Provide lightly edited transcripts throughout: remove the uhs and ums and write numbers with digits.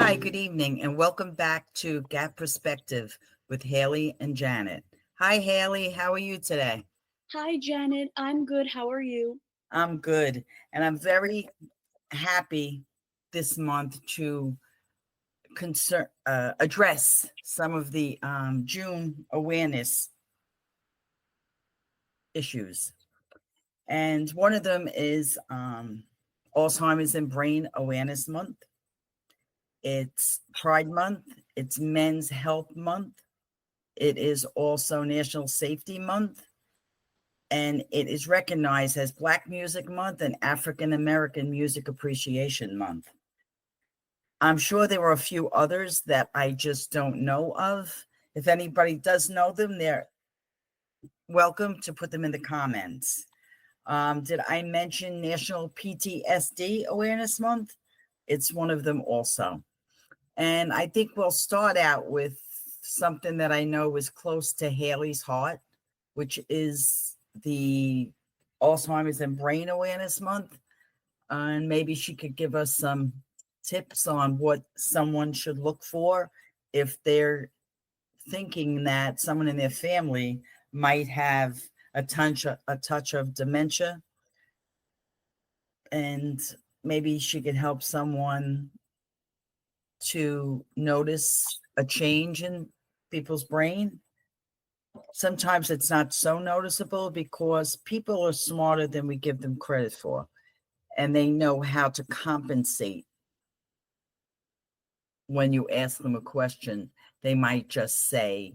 Hi, good evening, and welcome back to Gap Perspective with Haley and Janet. Hi, Haley. How are you today? Hi, Janet. I'm good. How are you? I'm good, and I'm very happy this month to address some of the June awareness issues. And one of them is Alzheimer's and Brain Awareness Month. It's Pride Month. It's Men's Health Month. It is also National Safety Month, and it is recognized as Black Music Month and African American Music Appreciation Month. I'm sure there were a few others that I just don't know of. If anybody does know them, they're welcome to put them in the comments. Did I mention National PTSD Awareness Month? It's one of them also. And I think we'll start out with something that I know is close to Haley's heart, which is the Alzheimer's and Brain Awareness Month. And maybe she could give us some tips on what someone should look for if they're thinking that someone in their family might have a touch of dementia. And maybe she could help someone to notice a change in people's brain. Sometimes it's not so noticeable because people are smarter than we give them credit for, and they know how to compensate. When you ask them a question, they might just say,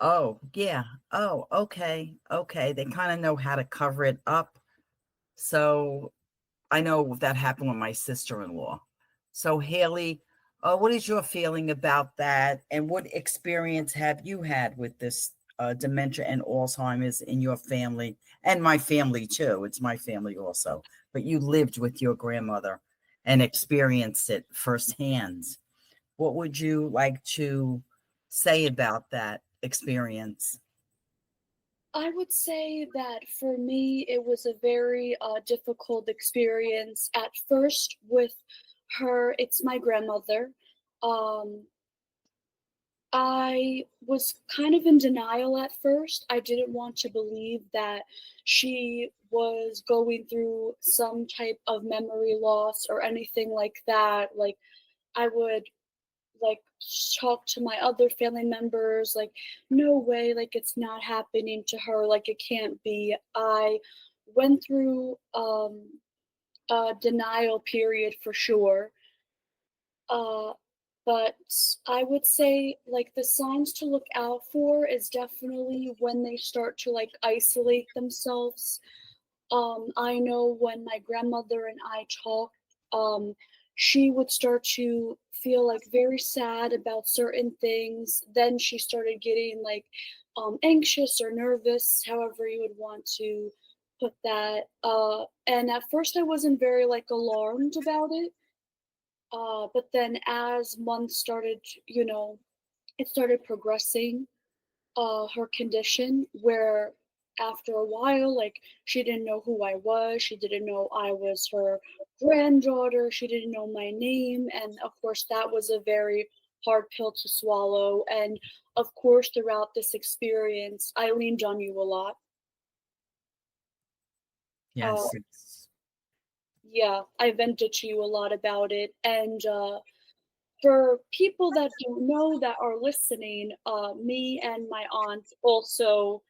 oh, yeah, oh, okay. They kind of know how to cover it up. So I know that happened with my sister-in-law. So Haley, what is your feeling about that? And what experience have you had with this dementia and Alzheimer's in your family? And my family too. It's my family also. But you lived with your grandmother and experienced it firsthand. What would you like to say about that experience? I would say that for me, it was a very difficult experience at first with her. It's my grandmother. Um, I was kind of in denial at first. I didn't want to believe that she was going through some type of memory loss or anything like that. Like, I would like talk to my other family members like, no way, like it's not happening to her, like it can't be. I went through a denial period for sure. uh but I would say like the signs to look out for is definitely when they start to like isolate themselves. I know when my grandmother and I talked, she would start to feel like very sad about certain things. Then she started getting like anxious or nervous, however you would want to put that. And at first I wasn't very like alarmed about it. But then as months started, it started progressing, her condition, where after a while, like, she didn't know who I was, she didn't know I was her granddaughter, she didn't know my name, and of course that was a very hard pill to swallow. And of course throughout this experience I leaned on you a lot. uh, Yes. yeah, I vented to you a lot about it. And for people that don't know that are listening, me and my aunt also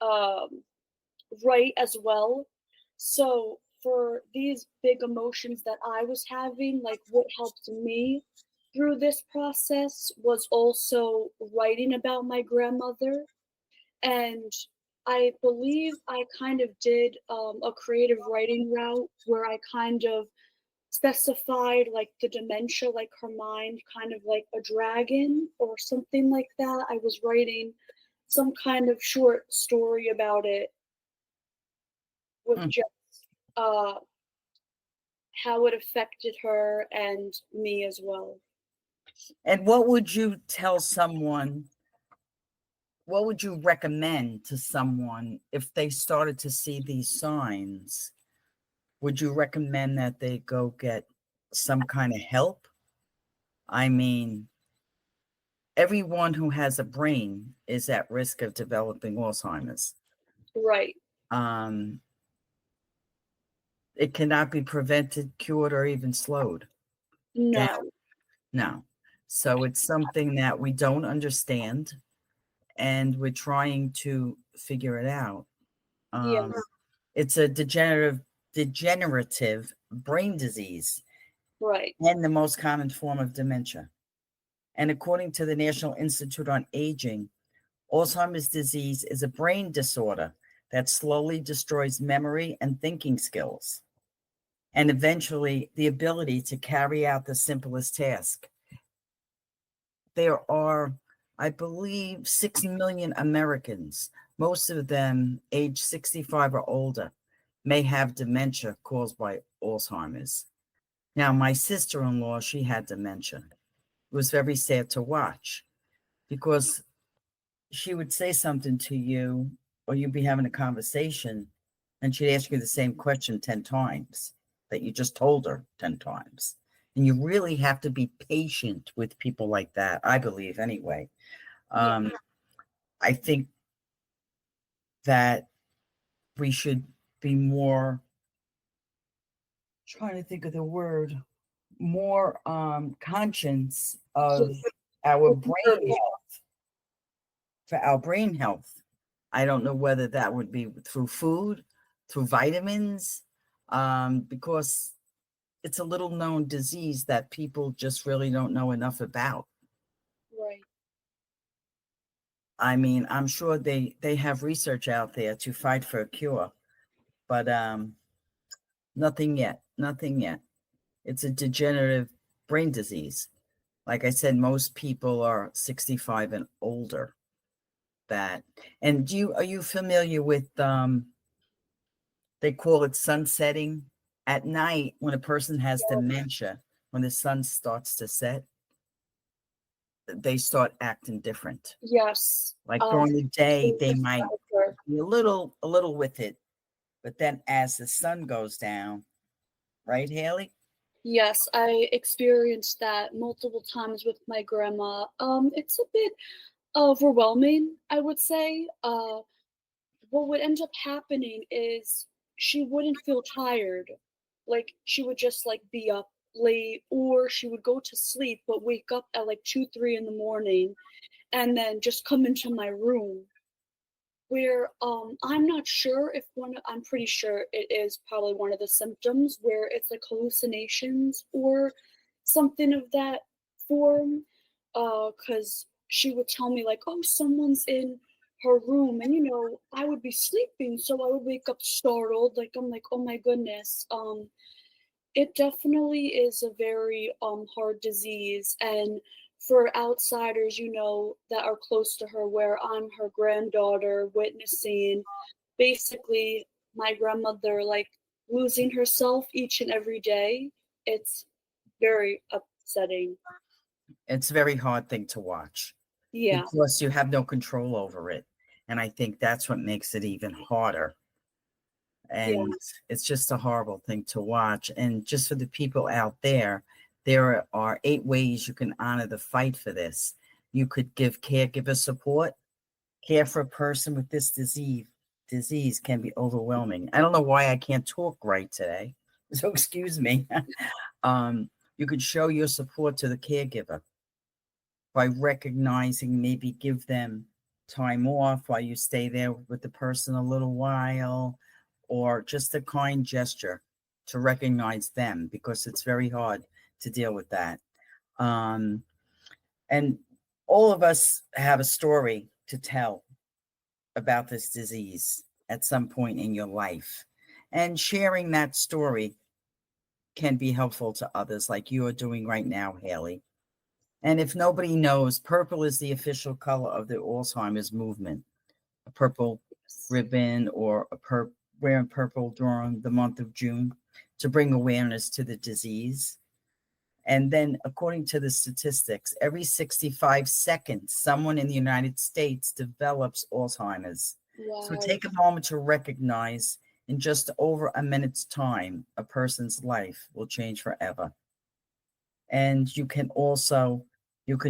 um, write as well. So for these big emotions that I was having, like what helped me through this process was also writing about my grandmother. And I believe I kind of did a creative writing route where I kind of specified like the dementia, like her mind kind of like a dragon or something like that. I was writing some kind of short story about it with Mm. just uh, how it affected her and me as well. And what would you tell someone? What would you recommend to someone if they started to see these signs? Would you recommend that they go get some kind of help? I mean, everyone who has a brain is at risk of developing Alzheimer's. Right. Um, it cannot be prevented, cured, or even slowed down. No. No. So it's something that we don't understand, and we're trying to figure it out. Yeah. It's a degenerative brain disease Right. and the most common form of dementia. And according to the National Institute on Aging, Alzheimer's disease is a brain disorder that slowly destroys memory and thinking skills, and eventually the ability to carry out the simplest task. There are, I believe, 6 million Americans, most of them age 65 or older, may have dementia caused by Alzheimer's. Now, my sister-in-law, she had dementia. It was very sad to watch because she would say something to you, or you'd be having a conversation, and she'd ask you the same question 10 times that you just told her 10 times. And you really have to be patient with people like that, I believe, anyway. Yeah. I think that we should be more, trying to think of the word, more conscious of our brain health, for our brain health. I don't know whether that would be through food, through vitamins, because it's a little known disease that people just really don't know enough about. Right. I mean, I'm sure they have research out there to fight for a cure, but nothing yet. Nothing yet. It's a degenerative brain disease. Like I said, most people are 65 and older. That, and are you familiar with they call it sunsetting at night when a person has dementia, when the sun starts to set, they start acting different. Yes. Like during the day, they Yes. might be a little with it, but then as the sun goes down, right, Haley? Yes, I experienced that multiple times with my grandma. It's a bit overwhelming, I would say. What would end up happening is she wouldn't feel tired. Like she would just like be up late, or she would go to sleep but wake up at like 2, 3 in the morning and then just come into my room where I'm not sure if I'm pretty sure it is probably one of the symptoms where it's like hallucinations or something of that form. Because she would tell me like, oh, someone's in her room, and I would be sleeping, so I would wake up startled. Like I'm like, oh my goodness. It definitely is a very hard disease, and for outsiders, that are close to her, where I'm her granddaughter witnessing basically my grandmother like losing herself each and every day, it's very upsetting. It's a very hard thing to watch Yeah. because you have no control over it. And I think that's what makes it even harder. Yeah. And it's just a horrible thing to watch. And just for the people out there, there are 8 ways you can honor the fight for this. You could give caregiver support. Care for a person with this disease can be overwhelming. I don't know why I can't talk right today, so excuse me. You could show your support to the caregiver by recognizing, maybe give them time off while you stay there with the person a little while, or just a kind gesture to recognize them, because it's very hard to deal with that. And all of us have a story to tell about this disease at some point in your life. And sharing that story can be helpful to others, like you are doing right now, Haley. And if nobody knows, purple is the official color of the Alzheimer's movement. A purple ribbon or wearing purple during the month of June to bring awareness to the disease. And then, according to the statistics, every 65 seconds, someone in the United States develops Alzheimer's. Wow. So take a moment to recognize, in just over a minute's time, a person's life will change forever. And you can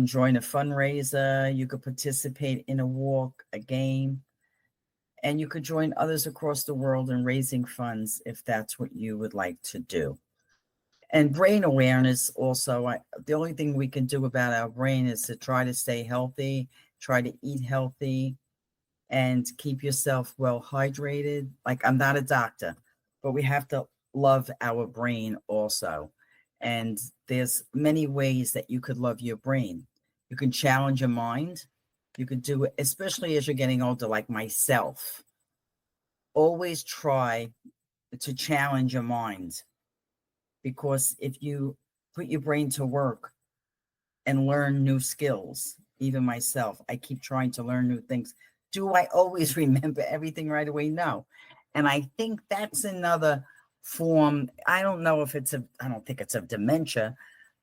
join a fundraiser, you could participate in a walk, a game, and you could join others across the world in raising funds if that's what you would like to do. And brain awareness also, the only thing we can do about our brain is to try to stay healthy, try to eat healthy, and keep yourself well hydrated. Like, I'm not a doctor, but we have to love our brain also. And there's many ways that you could love your brain. You can challenge your mind. You could do it, especially as you're getting older, like myself. Always try to challenge your mind, because if you put your brain to work and learn new skills, even myself, I keep trying to learn new things. Do I always remember everything right away? No. And I think that's another form. I don't think it's of dementia,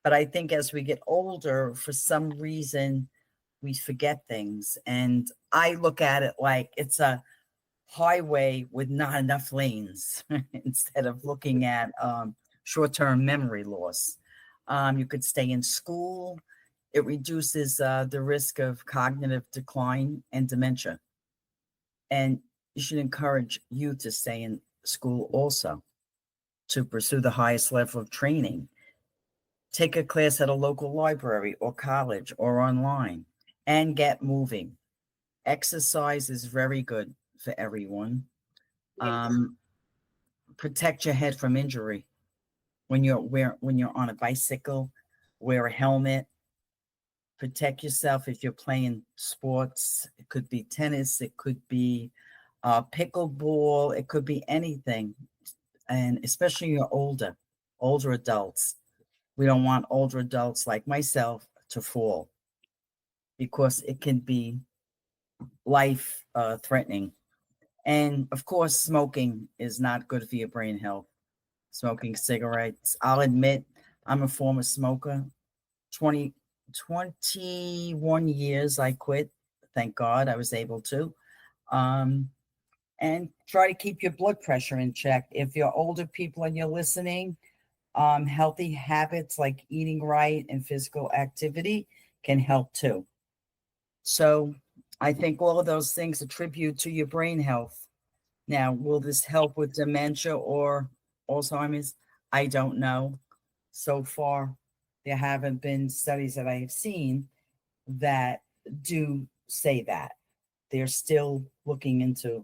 but I think as we get older, for some reason, we forget things. And I look at it like it's a highway with not enough lanes instead of looking at short-term memory loss. You could stay in school. It reduces the risk of cognitive decline and dementia. And you should encourage you to stay in school also, to pursue the highest level of training. Take a class at a local library or college or online, and get moving. Exercise is very good for everyone. Yeah. Protect your head from injury. When you're on a bicycle, wear a helmet. Protect yourself if you're playing sports. It could be tennis, it could be pickleball, it could be anything. And especially you're older adults. We don't want older adults like myself to fall, because it can be life threatening. And of course, smoking is not good for your brain health. Smoking cigarettes. I'll admit, I'm a former smoker. 21 years I quit. Thank God I was able to. And try to keep your blood pressure in check. If you're older people and you're listening, healthy habits like eating right and physical activity can help too. So I think all of those things attribute to your brain health. Now, will this help with dementia or Alzheimer's? I don't know. So far, there haven't been studies that I have seen that do say that. They're still looking into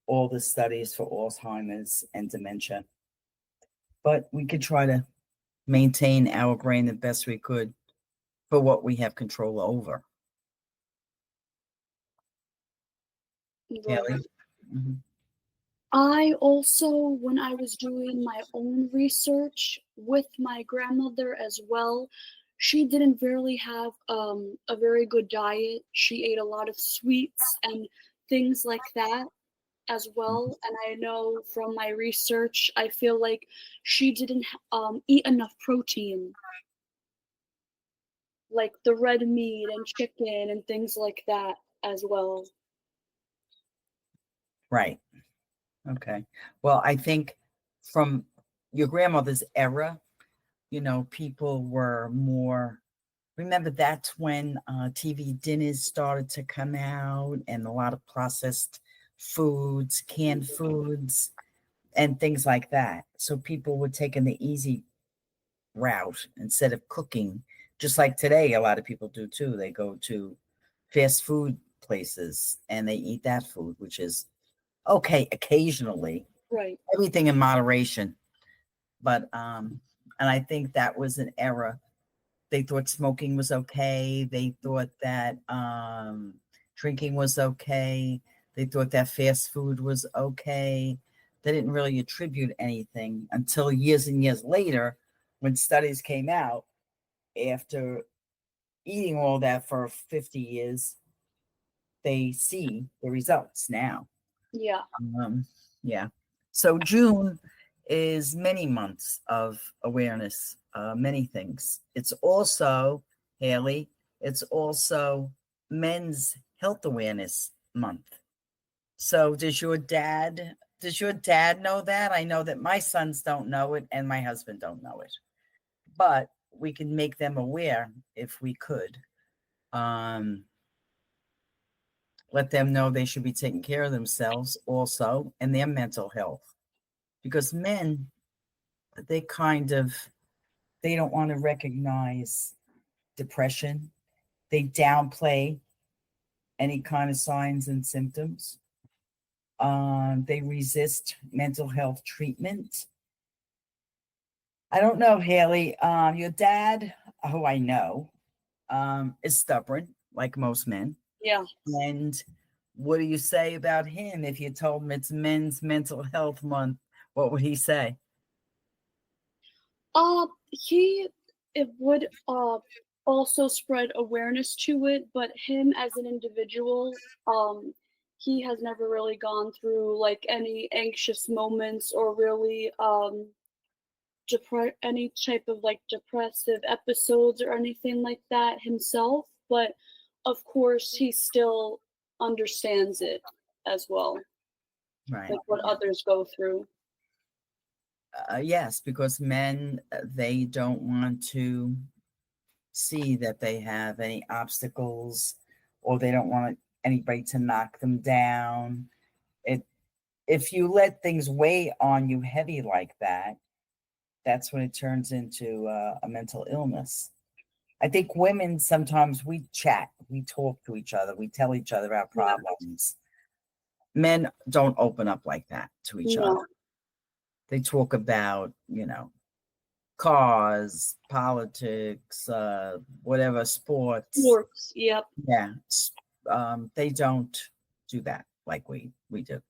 all the studies for Alzheimer's and dementia. But we could try to maintain our brain the best we could for what we have control over. Right. Haley? Mhm. I also, when I was doing my own research with my grandmother as well, she didn't really have a very good diet. She ate a lot of sweets and things like that as well. And I know from my research, I feel like she didn't eat enough protein, like the red meat and chicken and things like that as well. Right. Okay. Well, I think from your grandmother's era, people were more. Remember, that's when TV dinners started to come out, and a lot of processed foods, canned foods, and things like that. So people were taking the easy route instead of cooking, just like today, a lot of people do too. They go to fast food places and they eat that food, which is okay occasionally, Right. everything in moderation. But and I think that was an era. They thought smoking was okay. They thought that drinking was okay. They thought that fast food was okay. They didn't really attribute anything until years and years later, when studies came out after eating all that for 50 years, they see the results now. Yeah. Um, yeah. So June is many months of awareness, many things. It's also, Haley, it's also Men's Health Awareness Month. So does your dad know that? I know that my sons don't know it and my husband don't know it. But we can make them aware if we could. Let them know they should be taking care of themselves also and their mental health. Because men, they don't want to recognize depression. They downplay any kind of signs and symptoms. They resist mental health treatment. I don't know, Haley. Your dad, who I know, is stubborn, like most men. Yeah. And what do you say about him if you told him it's Men's Mental Health Month? What would he say? It would also spread awareness to it, but him as an individual, he has never really gone through like any anxious moments or really any type of like depressive episodes or anything like that himself. But of course, he still understands it as well, Right. like what others go through. Yes, because men, they don't want to see that they have any obstacles, or they don't want anybody to knock them down. If you let things weigh on you heavy like that, that's when it turns into a mental illness. I think women, sometimes we chat, we talk to each other, we tell each other our problems. Men don't open up like that to each other. They talk about, cars, politics, whatever, sports. Yep. Yeah. They don't do that like we do.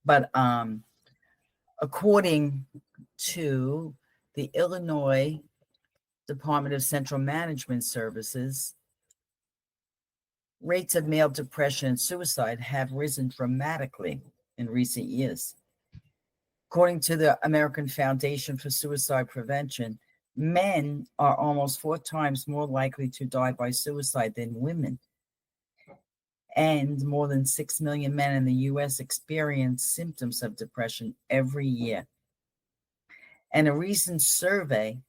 But according to the Illinois Department of Central Management Services, rates of male depression and suicide have risen dramatically in recent years. According to the American Foundation for Suicide Prevention, men are almost 4 times more likely to die by suicide than women. And more than 6 million men in the U.S. experience symptoms of depression every year. And a recent survey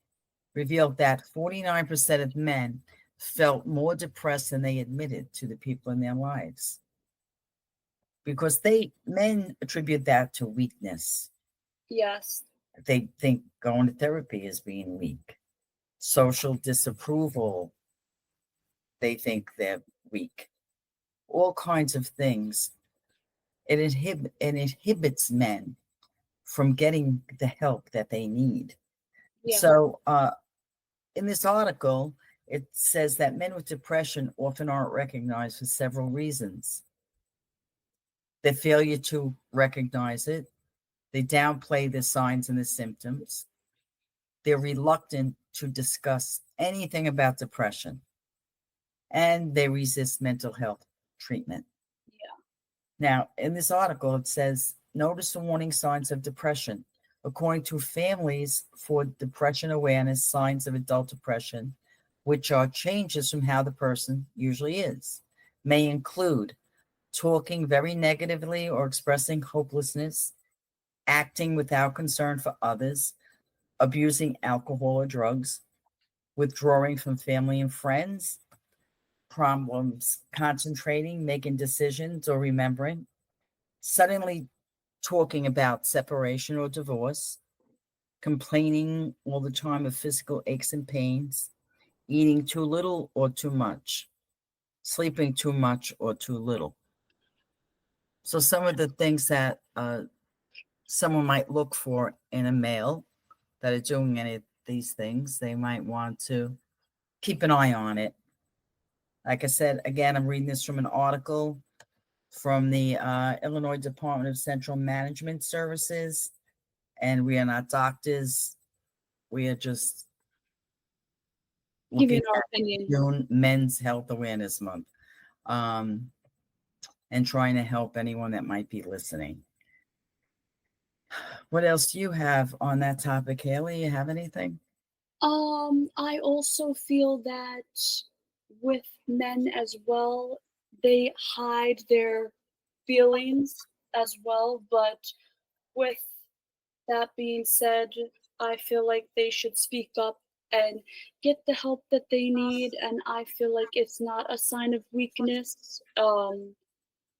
revealed that 49% of men felt more depressed than they admitted to the people in their lives. Because men attribute that to weakness. Yes. They think going to therapy is being weak. Social disapproval, they think they're weak. All kinds of things. It inhibits men from getting the help that they need. Yeah. So in this article, it says that men with depression often aren't recognized for several reasons. The failure to recognize it, they downplay the signs and the symptoms. They're reluctant to discuss anything about depression, and they resist mental health treatment. Yeah. Now, in this article, it says, notice the warning signs of depression. According to Families for Depression Awareness, signs of adult depression, which are changes from how the person usually is, may include talking very negatively or expressing hopelessness, acting without concern for others, abusing alcohol or drugs, withdrawing from family and friends, problems concentrating, making decisions, or remembering, suddenly talking about separation or divorce, complaining all the time of physical aches and pains, eating too little or too much, sleeping too much or too little. So some of the things that someone might look for in a male that are doing any of these things, they might want to keep an eye on it. Like I said, again, I'm reading this from an article from the Illinois Department of Central Management Services, and we are not doctors. We are just looking our at opinion. June Men's Health Awareness Month, and trying to help anyone that might be listening. What else do you have on that topic, Haley? You have anything? I also feel that with men as well, they hide their feelings as well. But with that being said, I feel like they should speak up and get the help that they need. And I feel like it's not a sign of weakness.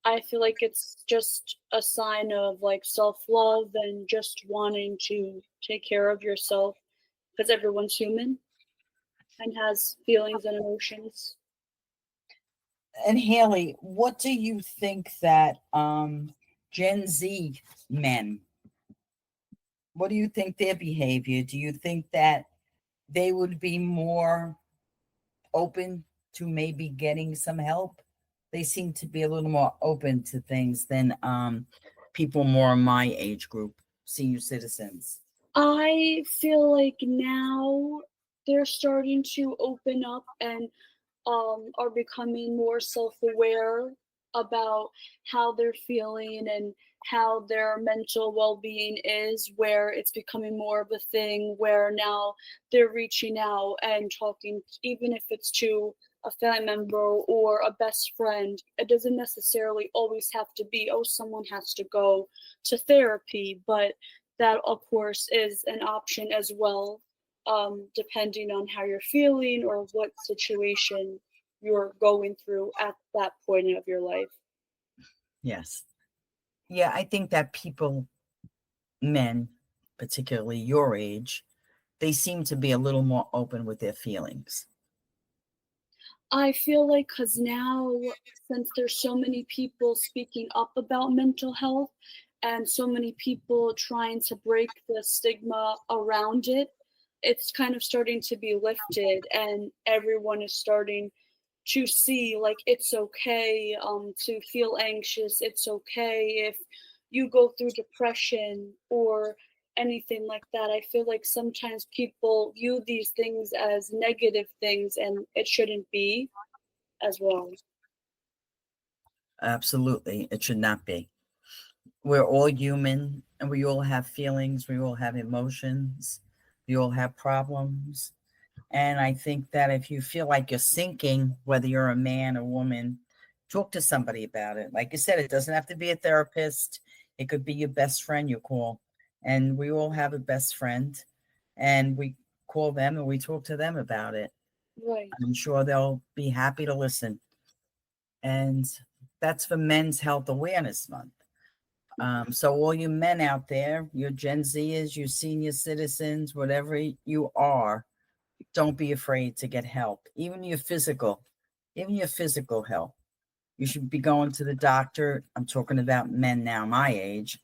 I feel like it's just a sign of like self-love and just wanting to take care of yourself because everyone's human and has feelings and emotions. And Haley, what do you think that Gen Z men, what do you think their behavior? Do you think that they would be more open to maybe getting some help? They seem to be a little more open to things than people more in my age group, senior citizens. I feel like now they're starting to open up and are becoming more self-aware about how they're feeling and how their mental well-being is, where it's becoming more of a thing where now they're reaching out and talking, even if it's to a family member or a best friend. It doesn't necessarily always have to be, oh, someone has to go to therapy, but that of course is an option as well, depending on how you're feeling or what situation you're going through at that point of your life. Yes. Yeah, I think that people, men, particularly your age, they seem to be a little more open with their feelings. I feel like because now, since there's so many people speaking up about mental health and so many people trying to break the stigma around it, it's kind of starting to be lifted, and everyone is starting to see like it's okay to feel anxious. It's okay if you go through depression or anything like that. I feel like sometimes people view these things as negative things, and it shouldn't be as well. Absolutely. It should not be. We're all human and we all have feelings. We all have emotions. We all have problems. And I think that if you feel like you're sinking, whether you're a man or woman, talk to somebody about it. Like you said, it doesn't have to be a therapist. It could be your best friend you call. And we all have a best friend. And we call them and we talk to them about it. Right. I'm sure they'll be happy to listen. And that's for Men's Health Awareness Month. So all you men out there, your Gen Zers, you senior citizens, whatever you are, don't be afraid to get help. Even your physical health. You should be going to the doctor. I'm talking about men now, my age,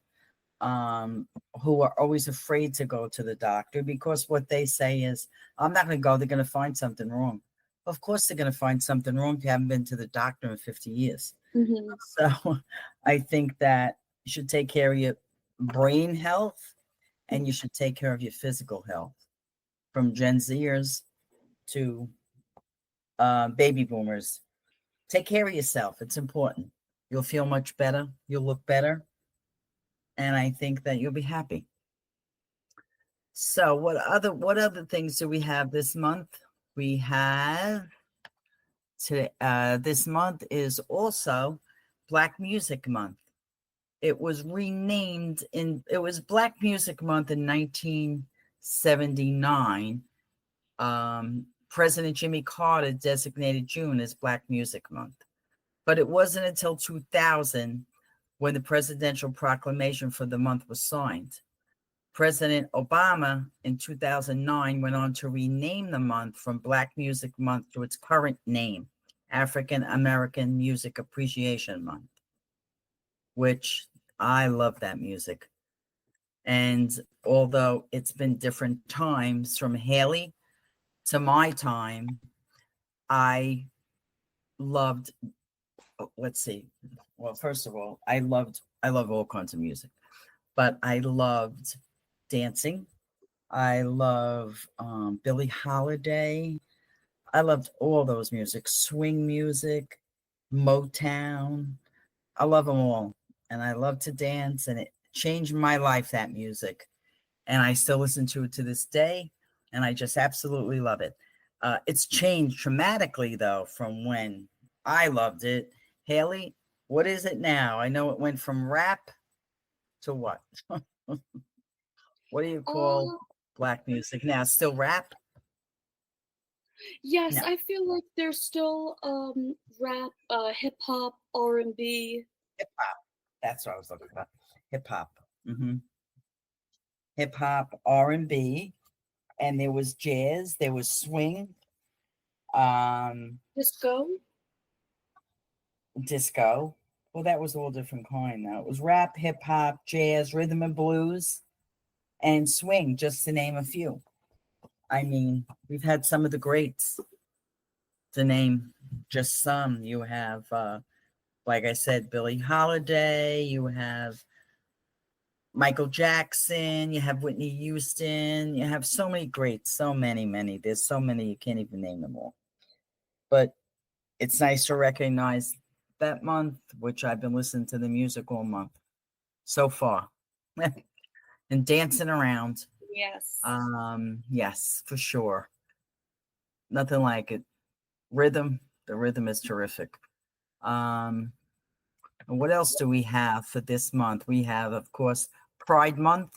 who are always afraid to go to the doctor because what they say is, I'm not going to go. They're going to find something wrong. Of course, they're going to find something wrong if you haven't been to the doctor in 50 years. Hmm. So I think that you should take care of your brain health and you should take care of your physical health, from Gen Zers to baby boomers. Take care of yourself. It's important. You'll feel much better. You'll look better. And I think that you'll be happy. So what other things do we have this month? We have today, this month is also Black Music Month. It was Black Music Month in 1979. President Jimmy Carter designated June as Black Music Month. But it wasn't until 2000 when the presidential proclamation for the month was signed. President Obama in 2009 went on to rename the month from Black Music Month to its current name, African American Music Appreciation Month, which I love that music. And although it's been different times from Haley to my time, I loved, let's see. Well, first of all, I love all kinds of music, but I loved dancing. I love Billie Holiday. I loved all those music, swing music, Motown. I love them all. And I love to dance, and it changed my life, that music. And I still listen to it to this day, and I just absolutely love it. It's changed dramatically, though, from when I loved it. Haley, what is it now? I know it went from rap to what? What do you call Uh, Black music now? Still rap? Yes, No, I feel like there's still rap, hip hop, R&B. hip hop. That's what I was looking for. Hip hop. Hip hop, R&B, and there was jazz, there was swing, um, Disco. disco. Well, that was all different kind though. It was rap, hip hop, jazz, rhythm and blues, and swing, just to name a few. I mean, we've had some of the greats, to name just some. You have like I said, Billie Holiday, you have Michael Jackson, you have Whitney Houston, you have so many greats, so many. There's so many, you can't even name them all. But it's nice to recognize that month, which I've been listening to the music all month so far and dancing around. Yes. Yes, for sure. Nothing like it. Rhythm, the rhythm is terrific. And what else do we have for this month? We have, of course, Pride Month,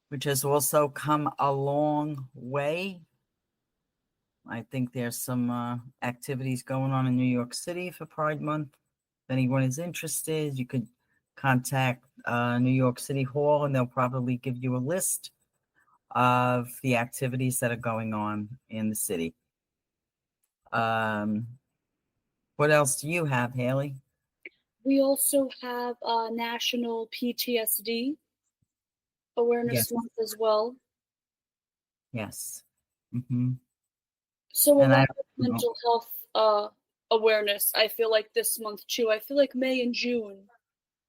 which has also come a long way. I think there's some activities going on in New York City for Pride Month. If anyone is interested, you could contact New York City Hall, and they'll probably give you a list of the activities that are going on in the city. What else do you have, Haley? We also have National PTSD Awareness Yes, Month as well. yes. Hmm. So a And lot I, of mental health awareness. I feel like this month too. I feel like May and June,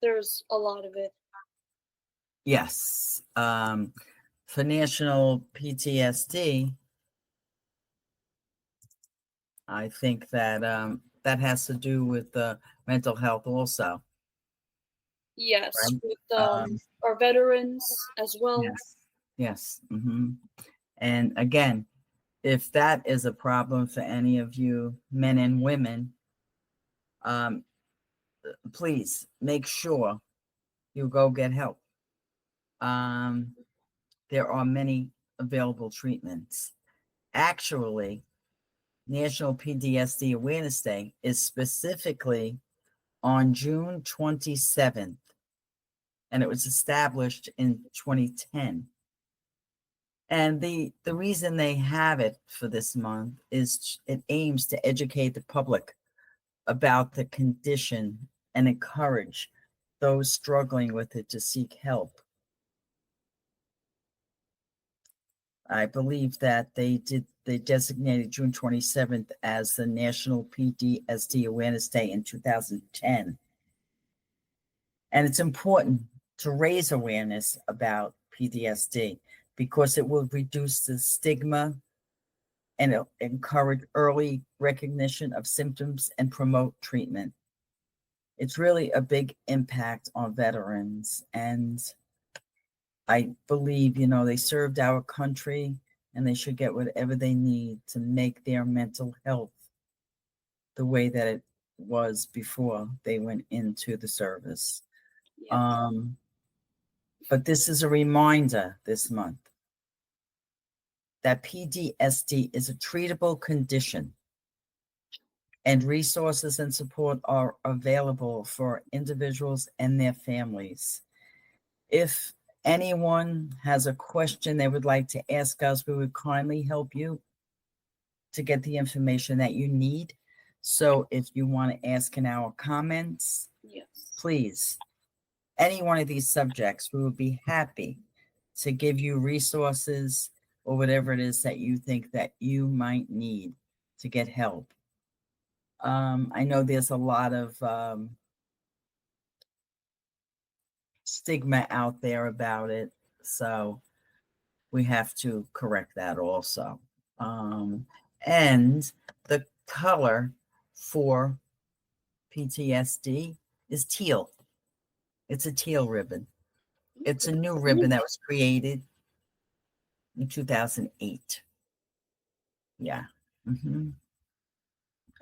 there's a lot of it. yes. For National PTSD, I think that that has to do with mental health also, Yes, right? with Um, our veterans as well. yes, yes. And again, if that is a problem for any of you men and women, um, please make sure you go get help. Um, there are many available treatments. Actually, National PTSD Awareness Day is specifically on June 27th, and it was established in 2010. And the reason they have it for this month is it aims to educate the public about the condition and encourage those struggling with it to seek help. I believe that they designated June 27th as the National PTSD Awareness Day in 2010. And it's important to raise awareness about PTSD because it will reduce the stigma and it'll encourage early recognition of symptoms and promote treatment. It's really a big impact on veterans. And I believe, they served our country and they should get whatever they need to make their mental health the way that it was before they went into the service. Yeah. But this is a reminder this month that PTSD is a treatable condition and resources and support are available for individuals and their families. If anyone has a question they would like to ask us, we would kindly help you to get the information that you need. So if you want to ask in our comments, Yes. please, any one of these subjects, we would be happy to give you resources or whatever it is that you think that you might need to get help. I know there's a lot of stigma out there about it, so we have to correct that also. And the color for PTSD is teal. It's a teal ribbon. It's a new ribbon that was created in 2008. Yeah.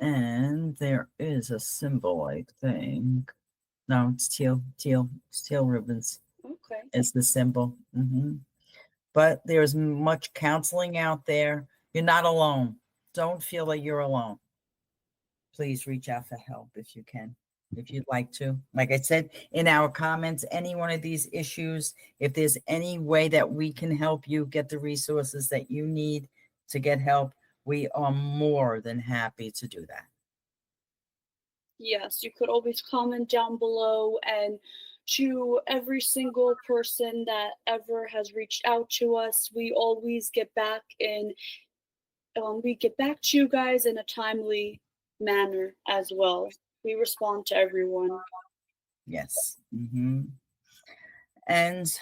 And there is a symbol, I think. No, it's teal. It's teal ribbons. Okay. Is the symbol. But there's much counseling out there. You're not alone. Don't feel like you're alone. Please reach out for help if you can, if you'd like to. Like I said in our comments, any one of these issues, if there's any way that we can help you get the resources that you need to get help, we are more than happy to do that. Yes, you could always comment down below, and to every single person that ever has reached out to us, we always get back to you guys in a timely manner as well. We respond to everyone. Yes. And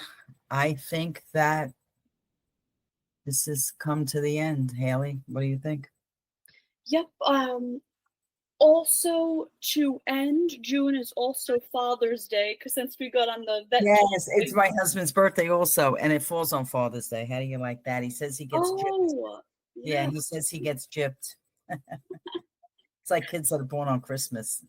I think that this has come to the end. Haley, what do you think? Yep. Also, to end, June is also Father's Day, because since we got on the vet. Yes, it's my husband's birthday also, and it falls on Father's Day. How do you like that? He says he gets gypped. Yeah, he says he gets gypped. It's like kids that are born on Christmas.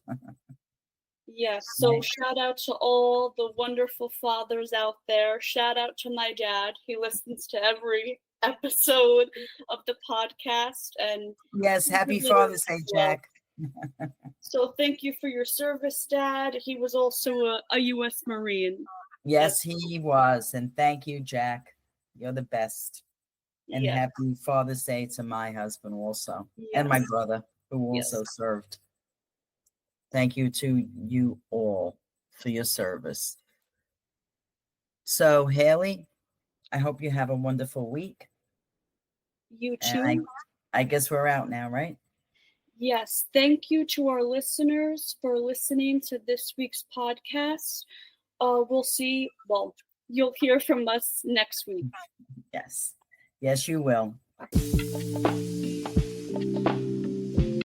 Yes, so shout out to all the wonderful fathers out there. Shout out to my dad. He listens to every episode of the podcast. And yes, happy Father's Day, Jack. So thank you for your service, Dad. He was also a U.S. Marine. Yes, he was. And thank you, Jack. You're the best. And happy Father's Day to my husband also. And my brother, who also served. Thank you to you all for your service. So, Haley, I hope you have a wonderful week. You too. I guess we're out now, right? Yes. Thank you to our listeners for listening to this week's podcast. We'll see. Well, you'll hear from us next week. Yes. Yes, you will.